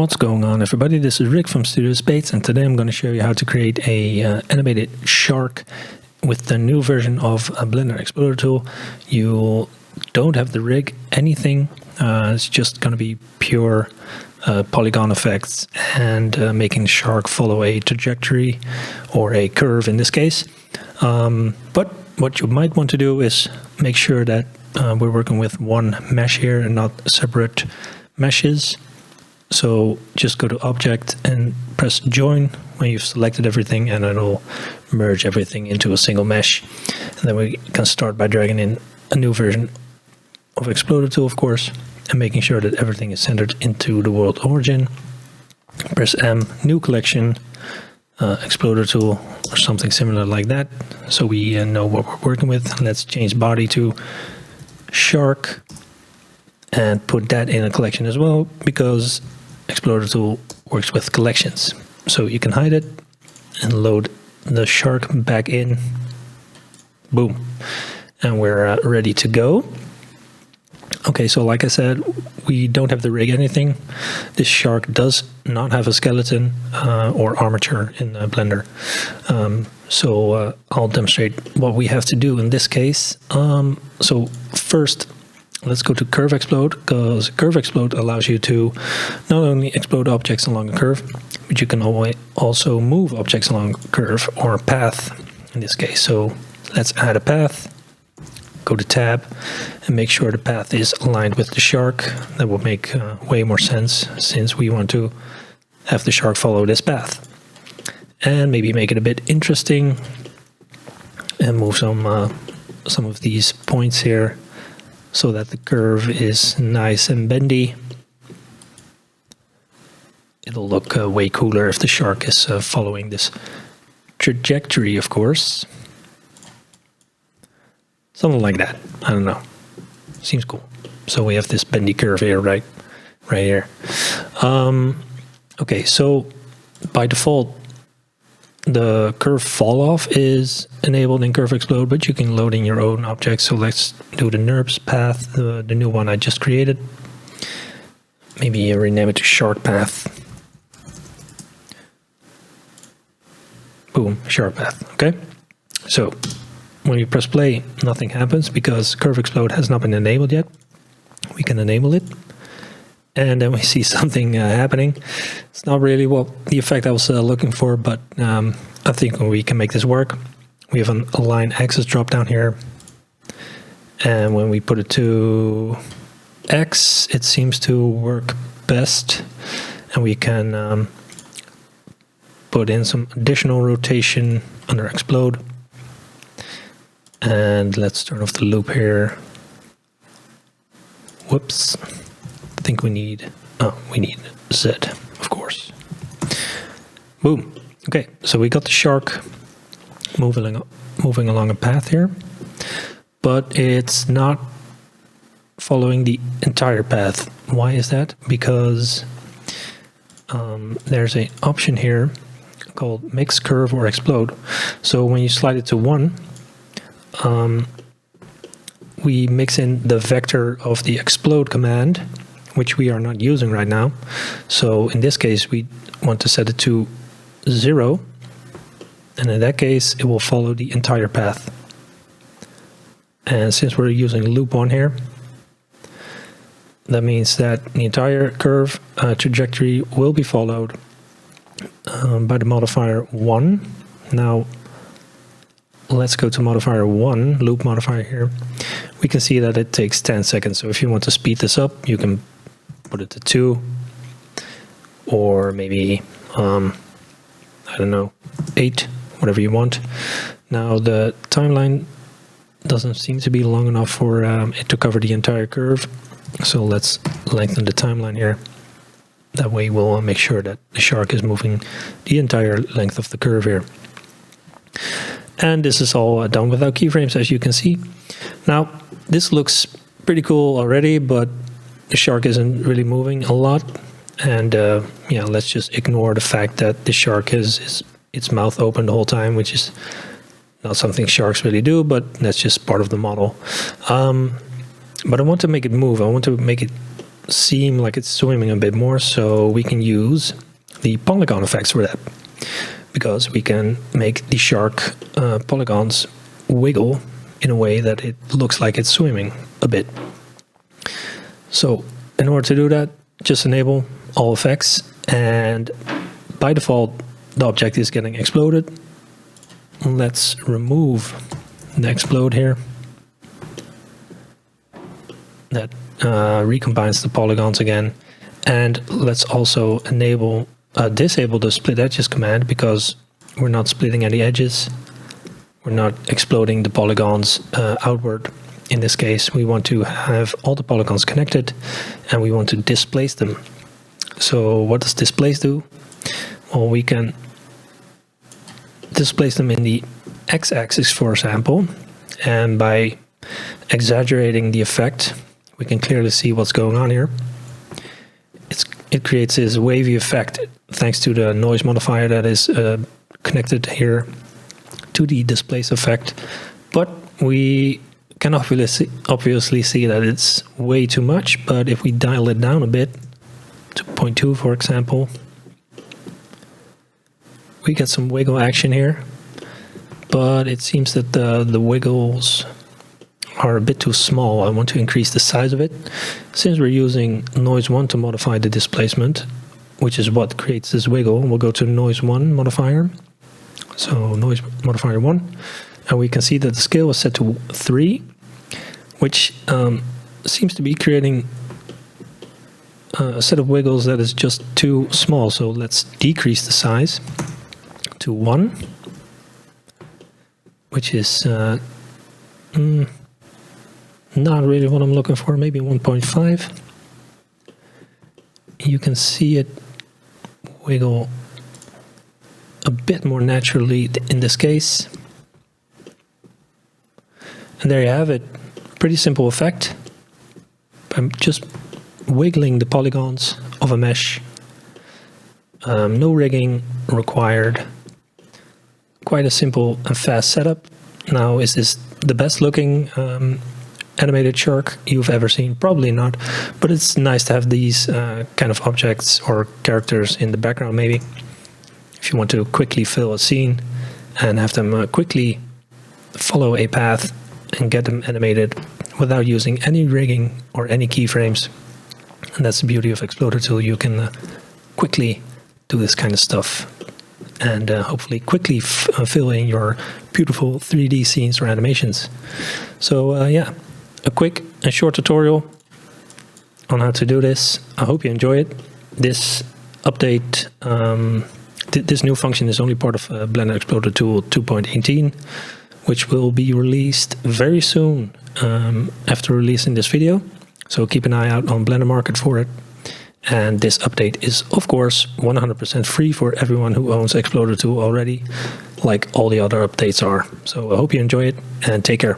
What's going on, everybody? This is Rick from Studio Spades, and today I'm going to show you how to create a animated shark with the new version of a Blender Exploder tool. You don't have to rig anything. It's just going to be pure polygon effects and making the shark follow a trajectory or a curve in this case. But what you might want to do is make sure that we're working with one mesh here and not separate meshes. So just go to Object and press Join when you've selected everything, and it'll merge everything into a single mesh. And then we can start by dragging in a new version of Exploder Tool, of course, and making sure that everything is centered into the world origin. Press M, New Collection, Exploder Tool, or something similar like that, so we know what we're working with. Let's change body to shark and put that in a collection as well, because Exploder Tool works with collections. So you can hide it and load the shark back in. Boom. And we're ready to go. Okay, so like I said, we don't have to rig anything. This shark does not have a skeleton or armature in Blender. So I'll demonstrate what we have to do in this case. So first, let's go to Curve Explode, because Curve Explode allows you to not only explode objects along a curve, but you can also move objects along a curve or a path in this case. So let's add a path, go to Tab, and make sure the path is aligned with the shark. That will make way more sense, since we want to have the shark follow this path. And maybe make it a bit interesting and move some of these points here, so that the curve is nice and bendy. It'll look way cooler if the shark is following this trajectory, of course. Something like that. I don't know. Seems cool. So we have this bendy curve here, right here. Okay, so by default, the curve fall off is enabled in Curve Explode, but you can load in your own objects. So let's do the NURBS path, the new one I just created. Maybe rename it to Shark Path. Boom, Shark Path. Okay. So when you press play, nothing happens because Curve Explode has not been enabled yet. We can enable it, and then we see something happening. It's not really the effect I was looking for, but I think we can make this work. We have an align axis drop down here, and when we put it to X, it seems to work best, and we can put in some additional rotation under Explode. And let's turn off the loop here. Whoops. I think we need Z, of course. Boom. Okay, so we got the shark moving along a path here, but it's not following the entire path. Why is that? Because there's an option here called Mix Curve or Explode. So when you slide it to 1, we mix in the vector of the explode command, which we are not using right now. So in this case, we want to set it to 0. And in that case, it will follow the entire path. And since we're using loop 1 here, that means that the entire curve trajectory will be followed by the modifier 1. Now, let's go to modifier 1, loop modifier here. We can see that it takes 10 seconds. So if you want to speed this up, you can put it to 2, or maybe, I don't know, 8, whatever you want. Now the timeline doesn't seem to be long enough for it to cover the entire curve. So let's lengthen the timeline here. That way we'll make sure that the shark is moving the entire length of the curve here. And this is all done without keyframes, as you can see. Now, this looks pretty cool already, but the shark isn't really moving a lot. And yeah, let's just ignore the fact that the shark has its mouth open the whole time, which is not something sharks really do, but that's just part of the model. But I want to make it move. I want to make it seem like it's swimming a bit more, so we can use the polygon effects for that, because we can make the shark polygons wiggle in a way that it looks like it's swimming a bit. So in order to do that, just enable all effects, and by default the object is getting exploded. Let's remove the explode here. That recombines the polygons again, and let's also disable the split edges command, because we're not splitting any edges. We're not exploding the polygons outward. In this case, we want to have all the polygons connected, and we want to displace them. So what does displace do? Well, we can displace them in the x-axis, for example, and by exaggerating the effect, we can clearly see what's going on here. It creates this wavy effect thanks to the noise modifier that is connected here to the displace effect, but we can obviously see that it's way too much. But if we dial it down a bit to 0.2, for example, we get some wiggle action here, but it seems that the wiggles are a bit too small. I want to increase the size of it. Since we're using noise 1 to modify the displacement, which is what creates this wiggle, we'll go to noise 1 modifier. So noise modifier 1, and we can see that the scale is set to 3, which seems to be creating a set of wiggles that is just too small. So let's decrease the size to 1, which is not really what I'm looking for, maybe 1.5. You can see it wiggle a bit more naturally in this case. And there you have it. Pretty simple effect. I'm just wiggling the polygons of a mesh. No rigging required. Quite a simple and fast setup. Now, is this the best looking animated shark you've ever seen? Probably not, but it's nice to have these kind of objects or characters in the background maybe. If you want to quickly fill a scene and have them quickly follow a path and get them animated without using any rigging or any keyframes. And that's the beauty of Exploder Tool. You can quickly do this kind of stuff and hopefully quickly fill in your beautiful 3D scenes or animations. So yeah, a quick and short tutorial on how to do this. I hope you enjoy it. This update, this new function is only part of Blender Exploder Tool 2.18, which will be released very soon after releasing this video. So keep an eye out on Blender Market for it. And this update is, of course, 100% free for everyone who owns Exploder Tool already, like all the other updates are. So I hope you enjoy it, and take care.